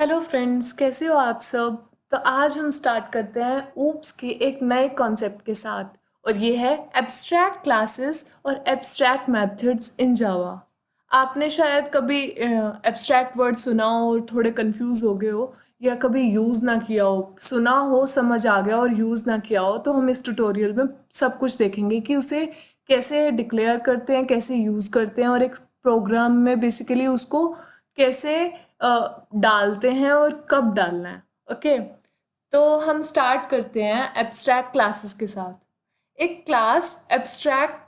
Hello friends, कैसे हो आप सब। तो आज हम स्टार्ट करते हैं ऊप्स के एक नए कॉन्सेप्ट के साथ, और ये है एब्स्ट्रैक्ट क्लासेस और एब्स्ट्रैक्ट मेथड्स इन जावा। आपने शायद कभी एब्स्ट्रैक्ट वर्ड सुना हो और थोड़े कंफ्यूज हो गए हो, या कभी यूज़ ना किया हो, सुना हो समझ आ गया और यूज़ ना किया हो। तो हम इस ट्यूटोरियल में सब कुछ देखेंगे कि उसे कैसे डिक्लेयर करते हैं, कैसे यूज़ करते हैं, और एक प्रोग्राम में बेसिकली उसको कैसे डालते हैं और कब डालना है। ओके, तो हम स्टार्ट करते हैं एब्स्ट्रैक्ट क्लासेस के साथ। एक क्लास एब्स्ट्रैक्ट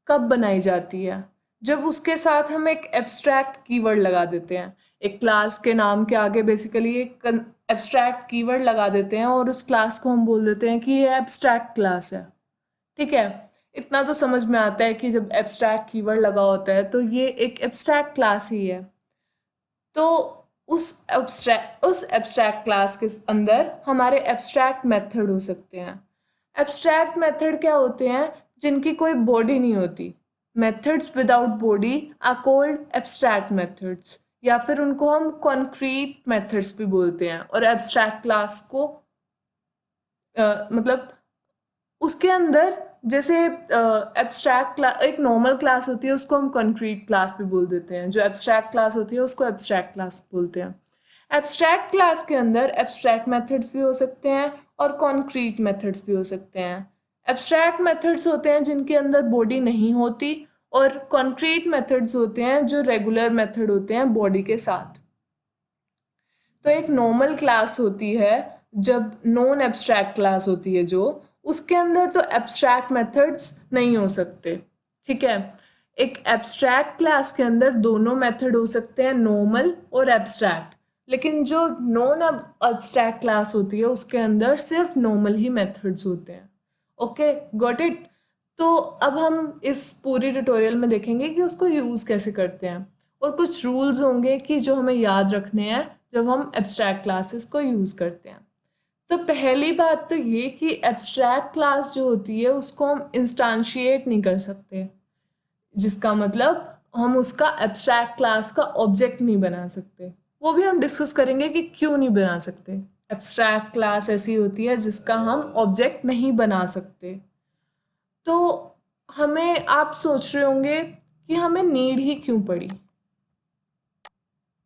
कब बनाई जाती है? जब उसके साथ हम एक एब्स्ट्रैक्ट कीवर्ड लगा देते हैं। एक क्लास के नाम के आगे बेसिकली एक एब्स्ट्रैक्ट कीवर्ड लगा देते हैं और उस क्लास को हम बोल देते हैं कि ये एब्स्ट्रैक्ट क्लास है। ठीक है, इतना तो समझ में आता है कि जब एब्स्ट्रैक्ट कीवर्ड लगा होता है तो ये एक एब्स्ट्रैक्ट क्लास ही है। तो उस एब्स्ट्रैक्ट क्लास के अंदर हमारे एब्स्ट्रैक्ट मेथड हो सकते हैं। एब्स्ट्रैक्ट मेथड क्या होते हैं? जिनकी कोई बॉडी नहीं होती। Methods without body are called abstract methods, या फिर उनको हम कॉन्क्रीट मेथड्स भी बोलते हैं। और एब्स्ट्रैक्ट क्लास को मतलब उसके अंदर जैसे एब्स्ट्रैक्ट क्लास एक नॉर्मल क्लास होती है, उसको हम कंक्रीट क्लास भी बोल देते हैं। जो एब्स्ट्रैक्ट क्लास होती है उसको एब्स्ट्रैक्ट क्लास बोलते हैं। एब्स्ट्रैक्ट क्लास के अंदर एब्स्ट्रैक्ट मेथड्स भी हो सकते हैं और कॉन्क्रीट मेथड्स भी हो सकते हैं। एब्स्ट्रैक्ट मेथड्स होते हैं जिनके अंदर बॉडी नहीं होती, और कॉन्क्रीट मेथड्स होते हैं जो रेगुलर मेथड होते हैं बॉडी के साथ। तो एक नॉर्मल क्लास होती है, जब नॉन एब्स्ट्रैक्ट क्लास होती है जो, उसके अंदर तो एब्स्ट्रैक्ट मेथड्स नहीं हो सकते। ठीक है, एक एब्स्ट्रैक्ट क्लास के अंदर दोनों मेथड हो सकते हैं, नॉर्मल और एब्स्ट्रैक्ट। लेकिन जो नॉन एब्स्ट्रैक्ट क्लास होती है उसके अंदर सिर्फ नॉर्मल ही मेथड्स होते हैं। Okay, got it. तो अब हम इस पूरी ट्यूटोरियल में देखेंगे कि उसको यूज़ कैसे करते हैं, और कुछ रूल्स होंगे कि जो हमें याद रखने हैं जब हम एब्स्ट्रैक्ट क्लासेस को यूज़ करते हैं। तो पहली बात तो ये कि एब्स्ट्रैक्ट क्लास जो होती है उसको हम इंस्टांशिएट नहीं कर सकते, जिसका मतलब हम उसका एब्स्ट्रैक्ट क्लास का ऑब्जेक्ट नहीं बना सकते। वो भी हम डिस्कस करेंगे कि क्यों नहीं बना सकते। एब्स्ट्रैक्ट क्लास ऐसी होती है जिसका हम ऑब्जेक्ट नहीं बना सकते। तो हमें, आप सोच रहे होंगे कि हमें नीड ही क्यों पड़ी।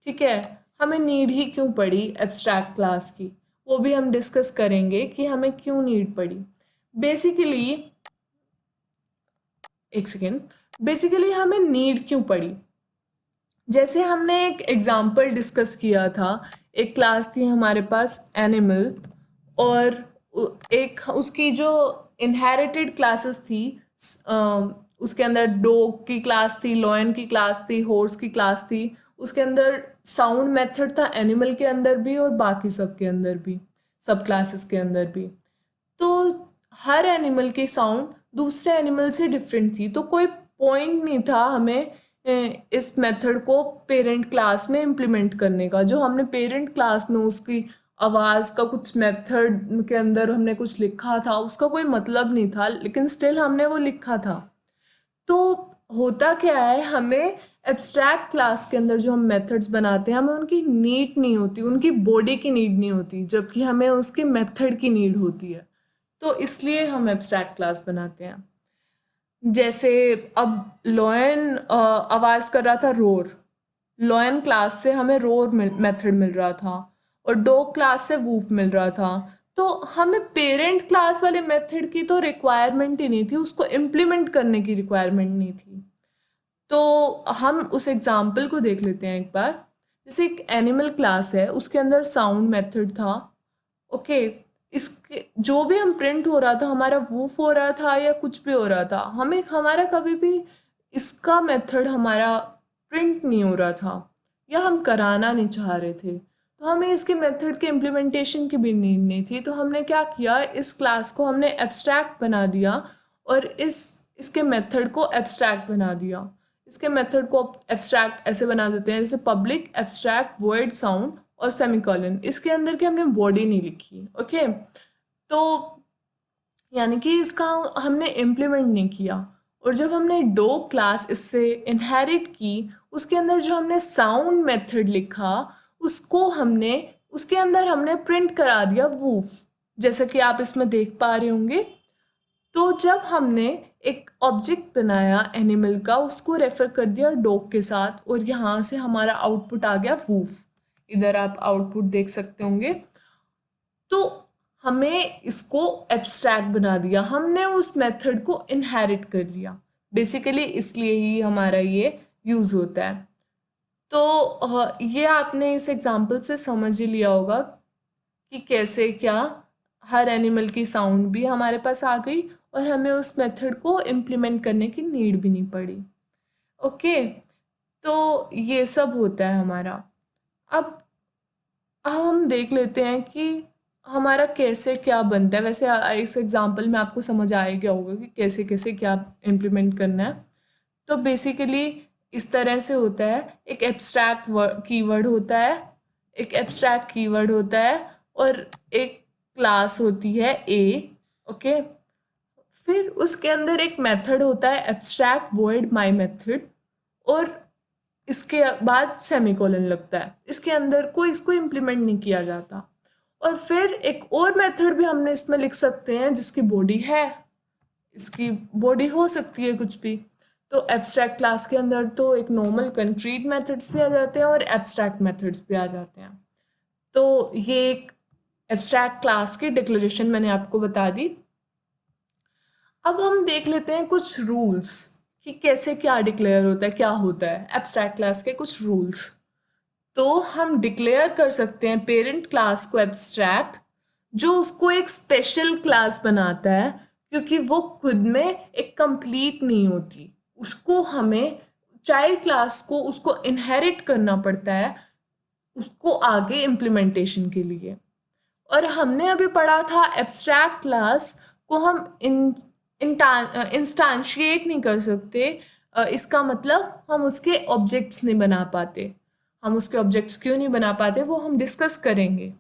ठीक है, हमें नीड ही क्यों पड़ी एब्स्ट्रैक्ट क्लास की, वो भी हम डिस्कस करेंगे कि हमें क्यों नीड पड़ी। बेसिकली, एक सेकेंड, बेसिकली हमें नीड क्यों पड़ी। जैसे हमने एक एग्जाम्पल डिस्कस किया था, एक क्लास थी हमारे पास एनिमल, और एक उसकी जो इनहेरिटेड क्लासेस थी, उसके अंदर डॉग की क्लास थी, लॉयन की क्लास थी, हॉर्स की क्लास थी। उसके अंदर साउंड मेथड था एनिमल के अंदर भी और बाकी सब के अंदर भी, सब क्लासेस के अंदर भी। तो हर एनिमल की साउंड दूसरे एनिमल से डिफरेंट थी, तो कोई पॉइंट नहीं था हमें इस मेथड को पेरेंट क्लास में इम्प्लीमेंट करने का। जो हमने पेरेंट क्लास में उसकी आवाज़ का कुछ मेथड के अंदर हमने कुछ लिखा था, उसका कोई मतलब नहीं था, लेकिन स्टिल हमने वो लिखा था। तो होता क्या है, हमें एब्स्ट्रैक्ट क्लास के अंदर जो हम मेथड्स बनाते हैं, हमें उनकी नीड नहीं होती, उनकी बॉडी की नीड नहीं होती, जबकि हमें उसके मेथड की नीड होती है। तो इसलिए हम एब्स्ट्रैक्ट क्लास बनाते हैं। जैसे अब लॉयन आवाज़ कर रहा था रोर, लॉयन क्लास से हमें रोर मेथड मिल रहा था, और डॉग क्लास से वूफ मिल रहा था। तो हमें पेरेंट क्लास वाले मेथड की तो रिक्वायरमेंट ही नहीं थी, उसको इम्प्लीमेंट करने की रिक्वायरमेंट नहीं थी। तो हम उस एग्जाम्पल को देख लेते हैं एक बार। जैसे एक एनिमल क्लास है, उसके अंदर साउंड मेथड था। ओके, इसके जो भी हम प्रिंट हो रहा था, हमारा वूफ हो रहा था या कुछ भी हो रहा था, हमें हमारा कभी भी इसका मेथड हमारा प्रिंट नहीं हो रहा था, या हम कराना नहीं चाह रहे थे, तो हमें इसके मेथड के इम्प्लीमेंटेशन की भी नीड नहीं थी। तो हमने क्या किया, इस क्लास को हमने एब्स्ट्रैक्ट बना दिया, और इसके मेथड को एब्स्ट्रैक्ट बना दिया। इसके मेथड को एब्स्ट्रैक्ट ऐसे बना देते हैं, जैसे पब्लिक एब्स्ट्रैक्ट वर्ड साउंड और सेमीकोलन। इसके अंदर की हमने बॉडी नहीं लिखी। ओके, तो यानी कि इसका हमने इम्प्लीमेंट नहीं किया। और जब हमने डॉग क्लास इससे इनहेरिट की, उसके अंदर जो हमने साउंड मेथड लिखा, उसको हमने उसके अंदर हमने प्रिंट करा दिया वूफ, जैसा कि आप इसमें देख पा रहे होंगे। तो जब हमने एक ऑब्जेक्ट बनाया एनिमल का, उसको रेफर कर दिया डॉग के साथ, और यहाँ से हमारा आउटपुट आ गया वूफ। इधर आप आउटपुट देख सकते होंगे। तो हमें इसको एब्स्ट्रैक्ट बना दिया, हमने उस मेथड को इनहेरिट कर लिया। बेसिकली इसलिए ही हमारा ये यूज़ होता है। तो ये आपने इस एग्जांपल से समझ ही लिया होगा कि कैसे क्या हर एनिमल की साउंड भी हमारे पास आ गई और हमें उस मेथड को इम्प्लीमेंट करने की नीड भी नहीं पड़ी। ओके, तो ये सब होता है हमारा। अब हम देख लेते हैं कि हमारा कैसे क्या बनता है। वैसे इस एग्जांपल में आपको समझ आ गया होगा कि कैसे कैसे क्या इम्प्लीमेंट करना है। तो बेसिकली इस तरह से होता है, एक एब्स्ट्रैक्ट कीवर्ड होता है, एक एब्स्ट्रैक्ट कीवर्ड होता है, और एक क्लास होती है ए। ओके, फिर उसके अंदर एक मेथड होता है एब्स्ट्रैक्ट वॉइड माई मेथड, और इसके बाद सेमीकोलन लगता है। इसके अंदर कोई इसको इम्प्लीमेंट नहीं किया जाता। और फिर एक और मेथड भी हमने इसमें लिख सकते हैं जिसकी बॉडी है, इसकी बॉडी हो सकती है कुछ भी। तो एब्स्ट्रैक्ट क्लास के अंदर तो एक नॉर्मल कंक्रीट मेथड्स भी आ जाते हैं और एब्स्ट्रैक्ट मेथड्स भी आ जाते हैं। तो ये एक एब्स्ट्रैक्ट क्लास की डिक्लेरेशन मैंने आपको बता दी। अब हम देख लेते हैं कुछ रूल्स कि कैसे क्या डिक्लेयर होता है, क्या होता है एब्स्ट्रैक्ट क्लास के कुछ रूल्स। तो हम डिक्लेयर कर सकते हैं पेरेंट क्लास को एब्स्ट्रैक्ट, जो उसको एक स्पेशल क्लास बनाता है, क्योंकि वो खुद में एक कंप्लीट नहीं होती। उसको हमें चाइल्ड क्लास को उसको इनहेरिट करना पड़ता है उसको आगे इम्प्लीमेंटेशन के लिए। और हमने अभी पढ़ा था एब्स्ट्रैक्ट क्लास को हम इंस्टांशिएट नहीं कर सकते। इसका मतलब हम उसके ऑब्जेक्ट्स नहीं बना पाते। हम उसके ऑब्जेक्ट्स क्यों नहीं बना पाते वो हम डिस्कस करेंगे।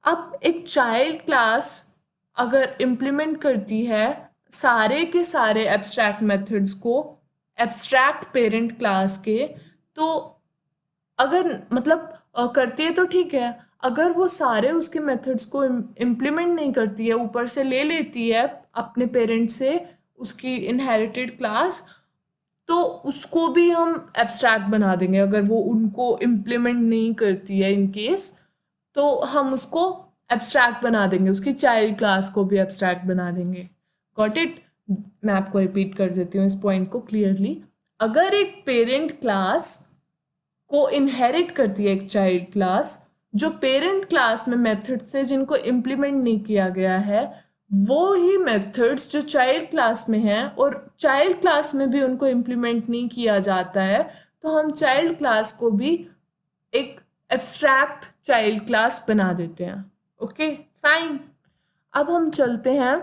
अब एक चाइल्ड क्लास अगर इम्प्लीमेंट करती है सारे के सारे एब्स्ट्रैक्ट मेथड्स को एब्स्ट्रैक्ट पेरेंट क्लास के, तो अगर मतलब करती है तो ठीक है। अगर वो सारे उसके मेथड्स को इम्प्लीमेंट नहीं करती है, ऊपर से ले लेती है अपने पेरेंट से उसकी इनहेरिटेड क्लास, तो उसको भी हम एब्स्ट्रैक्ट बना देंगे। अगर वो उनको इम्प्लीमेंट नहीं करती है इन केस, तो हम उसको एब्स्ट्रैक्ट बना देंगे, उसकी चाइल्ड क्लास को भी एब्स्ट्रैक्ट बना देंगे। Got it? मैं आपको रिपीट कर देती हूँ इस पॉइंट को क्लियरली। अगर एक पेरेंट क्लास को इनहेरिट करती है एक चाइल्ड क्लास, जो पेरेंट क्लास में मेथड्स है जिनको इम्प्लीमेंट नहीं किया गया है, वो ही मेथड्स जो चाइल्ड क्लास में हैं और चाइल्ड क्लास में भी उनको इम्प्लीमेंट नहीं किया जाता है, तो हम चाइल्ड क्लास को भी एक एब्स्ट्रैक्ट चाइल्ड क्लास बना देते हैं। Okay fine. अब हम चलते हैं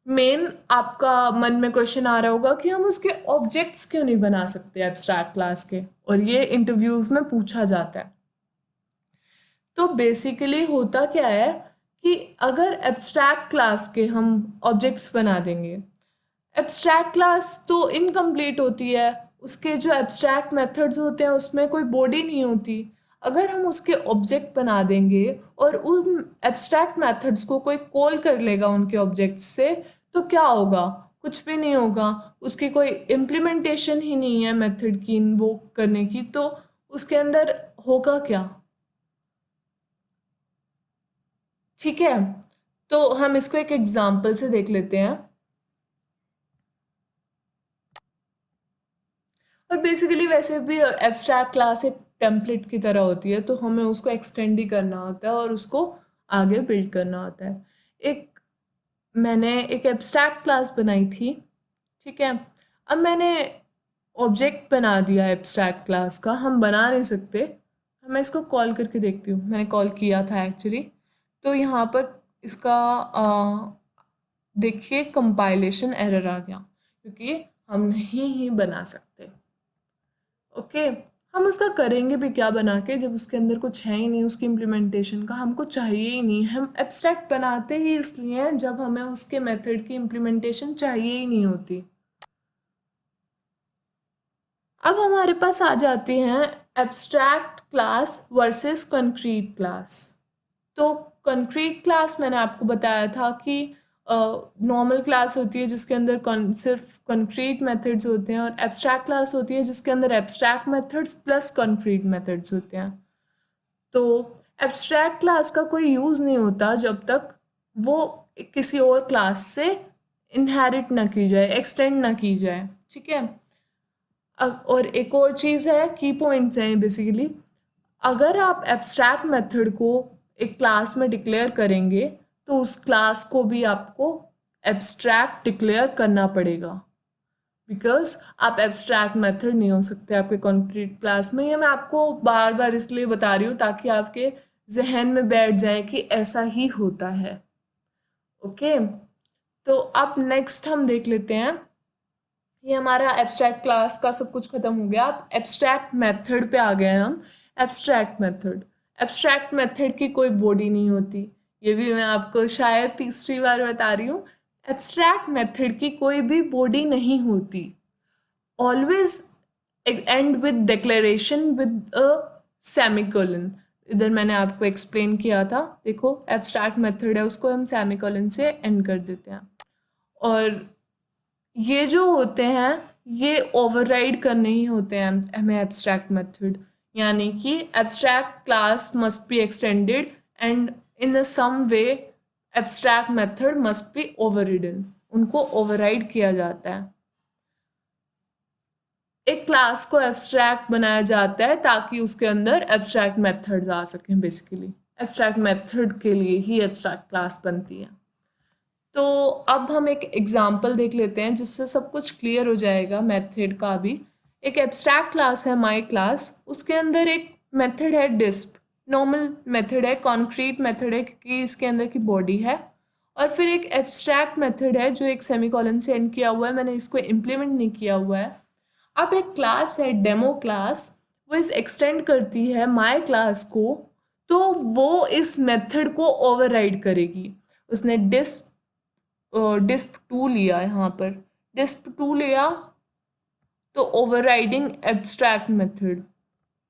मेन, आपका मन में क्वेश्चन आ रहा होगा कि हम उसके ऑब्जेक्ट्स क्यों नहीं बना सकते एब्स्ट्रैक्ट क्लास के, और ये इंटरव्यूज में पूछा जाता है। तो बेसिकली होता क्या है कि अगर एब्स्ट्रैक्ट क्लास के हम ऑब्जेक्ट्स बना देंगे, एब्स्ट्रैक्ट क्लास तो इनकम्प्लीट होती है, उसके जो एब्स्ट्रैक्ट मेथड्स होते हैं उसमें कोई बॉडी नहीं होती। अगर हम उसके ऑब्जेक्ट बना देंगे और उन एब्स्ट्रैक्ट मेथड्स को कोई कॉल कर लेगा उनके ऑब्जेक्ट्स से, तो क्या होगा? कुछ भी नहीं होगा। उसकी कोई इम्प्लीमेंटेशन ही नहीं है मेथड की इन्वोक करने की, तो उसके अंदर होगा क्या? ठीक है, तो हम इसको एक एग्जाम्पल से देख लेते हैं। और बेसिकली वैसे भी एब्स्ट्रैक्ट क्लास एक टेम्पलेट की तरह होती है, तो हमें उसको एक्सटेंड ही करना होता है और उसको आगे बिल्ड करना होता है। मैंने एक एब्स्ट्रैक्ट क्लास बनाई थी, ठीक है। अब मैंने ऑब्जेक्ट बना दिया एब्स्ट्रैक्ट क्लास का, हम बना नहीं सकते। मैं इसको कॉल करके देखती हूँ, मैंने कॉल किया था एक्चुअली। तो यहाँ पर इसका देखिए कंपाइलेशन एरर आ गया, क्योंकि हम नहीं ही बना सकते। ओके, हम उसका करेंगे भी क्या बना के, जब उसके अंदर कुछ है ही नहीं, उसकी इम्प्लीमेंटेशन का हमको चाहिए ही नहीं। हम एब्स्ट्रैक्ट बनाते ही इसलिए हैं जब हमें उसके मेथड की इम्प्लीमेंटेशन चाहिए ही नहीं होती। अब हमारे पास आ जाते हैं abstract class versus concrete class. तो कंक्रीट क्लास मैंने आपको बताया था कि नॉर्मल क्लास होती है जिसके अंदर सिर्फ कंक्रीट मेथड्स होते हैं, और एब्स्ट्रैक्ट क्लास होती है जिसके अंदर abstract methods plus concrete methods होते हैं। तो एब्स्ट्रैक्ट क्लास का कोई यूज़ नहीं होता जब तक वो किसी और क्लास से इनहेरिट ना की जाए, एक्सटेंड ना की जाए, ठीक है। और एक और चीज़ है, की पॉइंट्स हैं बेसिकली, अगर आप एब्स्ट्रैक्ट मेथड को एक क्लास में डिक्लेयर करेंगे तो उस क्लास को भी आपको एब्स्ट्रैक्ट डिक्लेयर करना पड़ेगा, बिकॉज आप एब्स्ट्रैक्ट मेथड नहीं हो सकते आपके कंक्रीट क्लास में। ये मैं आपको बार बार इसलिए बता रही हूँ ताकि आपके जहन में बैठ जाए कि ऐसा ही होता है। ओके, तो अब नेक्स्ट हम देख लेते हैं। ये हमारा एब्स्ट्रैक्ट क्लास का सब कुछ खत्म हो गया। अब एब्स्ट्रैक्ट मेथड पे आ गए हैं हम। एब्स्ट्रैक्ट मेथड की कोई बॉडी नहीं होती, ये भी मैं आपको शायद तीसरी बार बता रही हूँ। एब्स्ट्रैक्ट मेथड की कोई भी बॉडी नहीं होती। Always and with declaration with a semicolon. इधर मैंने आपको एक्सप्लेन किया था, देखो एब्स्ट्रैक्ट मेथड है उसको हम सेमीकोलन से एंड कर देते हैं। और ये जो होते हैं ये ओवरराइड करने ही होते हैं हमें एब्स्ट्रैक्ट मेथड, यानी कि abstract class must be extended and in some way abstract method must be overridden, उनको ओवरराइड किया जाता है। एक क्लास को एब्स्ट्रैक्ट बनाया जाता है ताकि उसके अंदर एब्स्ट्रैक्ट मेथड्स आ सकें। बेसिकली एब्स्ट्रैक्ट मेथड के लिए ही एब्स्ट्रैक्ट क्लास बनती है। तो अब हम एक एग्जाम्पल देख लेते हैं जिससे सब कुछ क्लियर हो जाएगा मेथड का भी। एक एब्स्ट्रैक्ट क्लास है माई क्लास, उसके अंदर एक मेथड है डिस्प, नॉर्मल मेथड है, कॉन्क्रीट मेथड है क्योंकि इसके अंदर की बॉडी है। और फिर एक एब्स्ट्रैक्ट मेथड है जो एक सेमीकोलन से एंड किया हुआ है, मैंने इसको इम्प्लीमेंट नहीं किया हुआ है। अब एक क्लास है डेमो क्लास, वो इस एक्सटेंड करती है माई क्लास को, तो वो इस मेथड को ओवरराइड करेगी। उसने डिस्प 2 लिया, यहाँ पर डिस्प 2 लिया तो ओवरराइडिंग एब्स्ट्रैक्ट मेथड,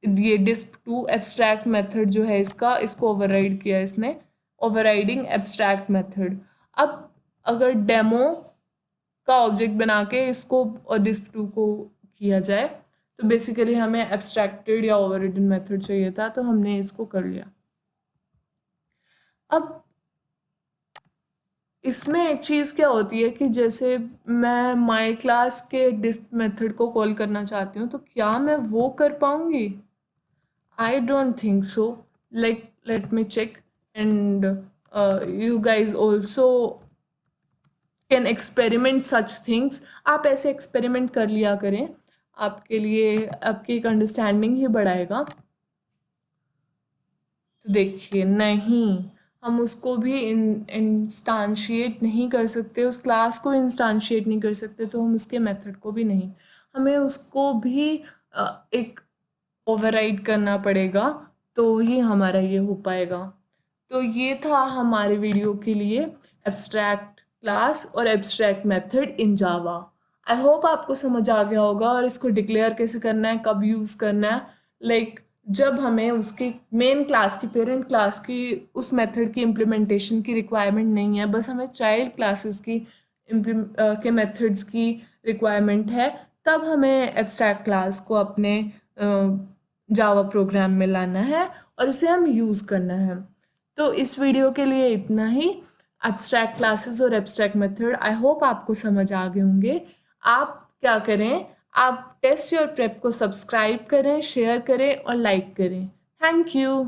ये डिस्प 2 एब्स्ट्रैक्ट मेथड जो है इसको ओवरराइड किया इसने, ओवरराइडिंग एब्स्ट्रैक्ट मेथड। अब अगर डेमो का ऑब्जेक्ट बना के इसको और डिस्प 2 को किया जाए तो बेसिकली हमें एब्स्ट्रैक्टेड या ओवररिडन मेथड चाहिए था, तो हमने इसको कर लिया। अब इसमें एक चीज़ क्या होती है कि जैसे मैं माई क्लास के डिस्प मेथड को कॉल करना चाहती हूँ तो क्या मैं वो कर पाऊँगी? I don't think so. Like let me check and you guys also can experiment such things. आप ऐसे एक्सपेरिमेंट कर लिया करें, आपके लिए आपकी एक अंडरस्टैंडिंग ही बढ़ाएगा। तो देखिए, नहीं, हम उसको भी इंस्टांशिएट नहीं कर सकते, उस क्लास को इंस्टांशिएट नहीं कर सकते, तो हम उसके मेथड को भी नहीं, हमें उसको भी एक ओवरराइड करना पड़ेगा, तो ही हमारा ये हो पाएगा। तो ये था हमारे वीडियो के लिए एब्स्ट्रैक्ट क्लास और abstract method in Java. I hope आपको समझ आ गया होगा और इसको डिक्लेयर कैसे करना है, कब यूज़ करना है। लाइक जब हमें उसकी मेन क्लास की, पेरेंट क्लास की उस मेथड की इम्प्लीमेंटेशन की रिक्वायरमेंट नहीं है, बस हमें चाइल्ड क्लासेस की के मेथड्स की रिक्वायरमेंट है, तब हमें एब्स्ट्रैक्ट क्लास को अपने जावा प्रोग्राम में लाना है और इसे हम यूज़ करना है। तो इस वीडियो के लिए इतना ही, एब्स्ट्रैक्ट क्लासेस और एब्स्ट्रैक्ट मेथड। आई होप आपको समझ आ गए होंगे। आप क्या करें, आप टेस्ट योर प्रेप को सब्सक्राइब करें, शेयर करें और लाइक करें। Thank you.